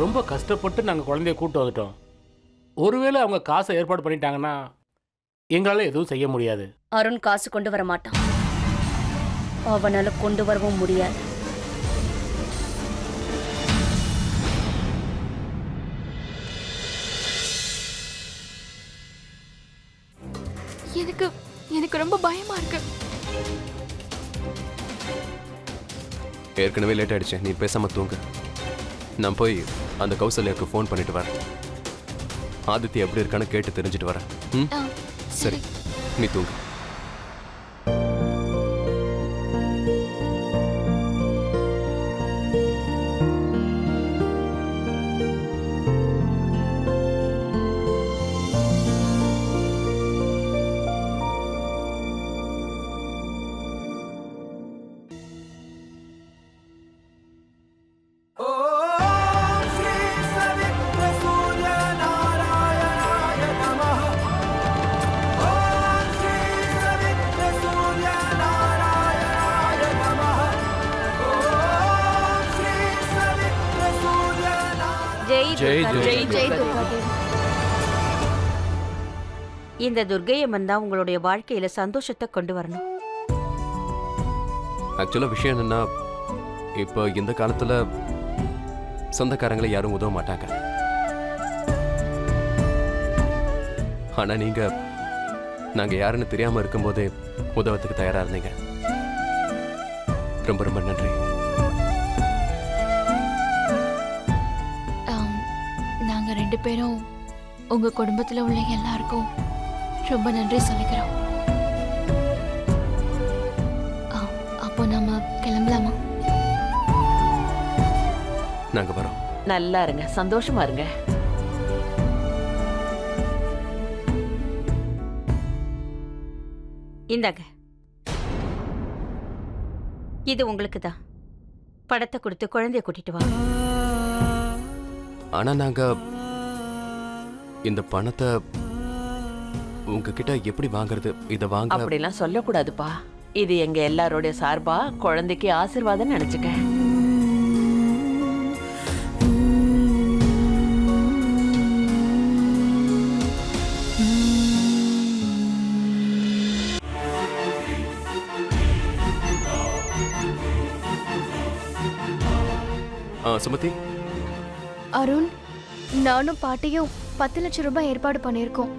ரொம்ப கஷ்டப்பட்டு நாங்கள் குழந்தைய கூட்டு வந்துட்டோம். ஒருவேளை அவங்க காசை ஏற்பாடு பண்ணிட்டாங்கன்னா எங்களால் எதுவும் செய்ய முடியாது. அருண் காசு கொண்டு வர மாட்டான். அவனால கொண்டு வரவும் முடியாது. எனக்கு எனக்கு ரொம்ப பயமா இருக்கு. ஏற்கனவே லேட் ஆயிடுச்சு, நீ பேசாம தூங்கு. நான் போய் அந்த கௌசல்யாவுக்கு ஃபோன் பண்ணிட்டு வரேன். ஆதித்யா எப்படி இருக்கான்னு கேட்டு தெரிஞ்சுட்டு வரேன். ம், ஆ, சரி, நீ தூங்கு. ஜெய் ஜெய் துர்காதேவி. இந்த துர்க்கையம்மன் தான் உங்களுடைய வாழ்க்கையில சந்தோஷத்தை கொண்டு வரணும். ஆக்சுவலாக விஷயம் என்னன்னா, இப்போ இந்த காலத்தில் சொந்தக்காரங்களை யாரும் உதவ மாட்டாங்க. ஆனால் நீங்கள் நாங்கள் யாருன்னு தெரியாமல் இருக்கும்போதே உதவத்துக்கு தயாராக இருந்தீங்க. ரொம்ப ரொம்ப நன்றி. நாங்க 2 பேரும் உங்க குடும்பத்துல உள்ள எல்லாருக்கும் ரொம்ப நன்றி சொல்லிக்கிறோம். அப்போ நம்ம கிளம்பலாமா? நாங்கள் வரோம். நல்லா இருங்க, சந்தோஷமா இருங்க. இந்தாங்க, இது உங்களுக்கு தான். படத்தை கொடுத்து குழந்தைய கூட்டிட்டு வா. ஆனால் நாங்கள் இந்த பணத்தை உங்ககிட்ட எப்படி வாங்குறது? இதை வாங்க அப்படிலாம் சொல்லக்கூடாதுப்பா. இது எங்க எல்லாரோட சார்பா குழந்தைக்கு ஆசீர்வாதம் நினைச்சுக்க. சுமதி, அருண், நானும் பாட்டியும் 10 லட்சம் ரூபாய் ஏற்பாடு பண்ணியிருக்கோம்.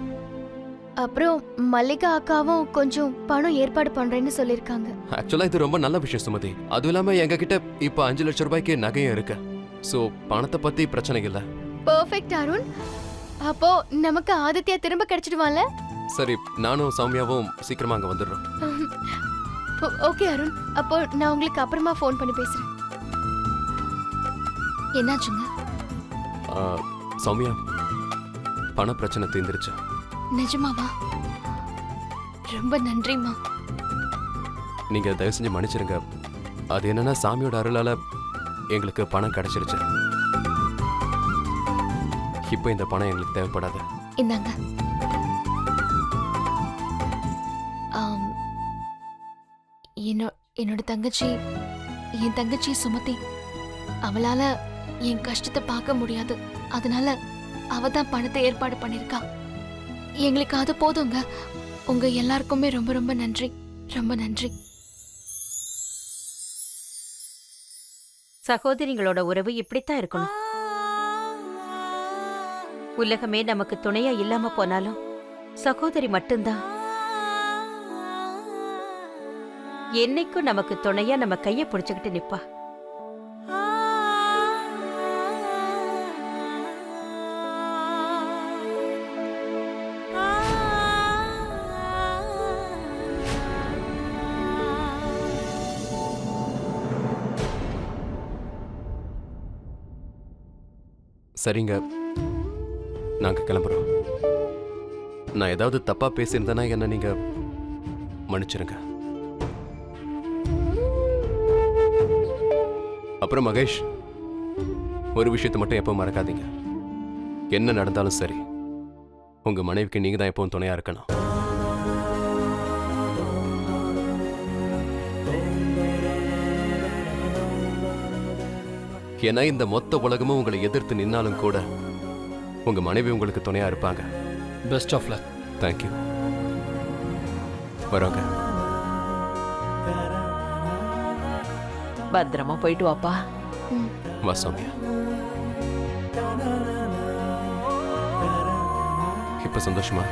அப்புறம் மல்லிகா அக்காவும் கொஞ்சம் பணம் ஏற்பாடு பண்றேன்னு சொல்லிருக்காங்க. ஆக்சுவலா இது ரொம்ப நல்ல விஷயம் சுமதி. அதுவும் இல்லாம எங்க கிட்ட இப்ப 5 லட்சம் ரூபாய்க்கு நகையும் இருக்கு. சோ பணத்தை பத்தி பிரச்சனை இல்ல. பெர்ஃபெக்ட் அருண். அப்போ நமக்கு ஆதித்யா திரும்ப கிடைச்சிடுவான்ல? சரி, நானும் சௌமியாவும் சீக்கிரமா அங்க வந்துடுறோம். ஓகே அருண், அப்போ நான் உங்களுக்கு அப்புறமா ஃபோன் பண்ணி பேசுறேன். என்னாச்சுங்க? சௌமியா, பண பிரச்சனை தீர்ந்துருச்சு. நிஜமாவா? ரொம்ப நன்றிமா. நீங்க தயவு செஞ்சு மன்னிச்சிருங்க. அது என்னன்னா, சாமியோட அருளால எங்களுக்கு பணம் கிடைச்சிருச்சு. இப்போ இந்த பணம் எங்களுக்கு தேவைப்படாது. இந்தாங்க. என்னோட தங்கச்சி, என் தங்கச்சி சுமதி, அவளால என் கஷ்டத்தை பார்க்க முடியாது. அதனால அவ தான் பணத்தை ஏற்பாடு பண்ணிருக்கா. எங்களுக்கு அது போதுங்க. உங்க எல்லாருக்குமே ரொம்ப ரொம்ப நன்றி, ரொம்ப நன்றி. சகோதரிகளோட உறவு இப்படித்தான் இருக்கணும். உலகமே நமக்கு துணையா இல்லாம போனாலும் சகோதரி மட்டும்தான் என்னைக்கும் நமக்கு துணையா நம்ம கைய பிடிச்சுக்கிட்டு நிப்பா. சரிங்க, நாங்க கிளம்புறோம். நான் ஏதாவது தப்பா பேசியிருந்தேன்னா என்ன நீங்க மன்னிச்சிருங்க. அப்புறம் மகேஷ், ஒரு விஷயத்தை மட்டும் எப்பவும் மறக்காதீங்க. என்ன நடந்தாலும் சரி, உங்க மனைவிக்கு நீங்க தான் எப்பவும் துணையா இருக்கணும். ஏன்னா இந்த மொத்த உலகமும் உங்களை எதிர்த்து நின்னாலும் கூட உங்க மனைவி உங்களுக்கு துணையா இருப்பாங்க. Best of luck. தேங்க்யூ. வரோங்க. பத்திரமா போயிட்டு வாப்பா. வா சௌமியா. இப்ப சந்தோஷமா?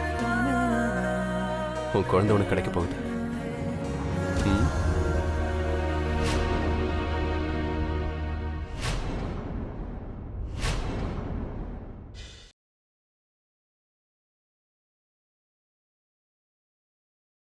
உன் குழந்தை உனக்கு கிடைக்க போகுது.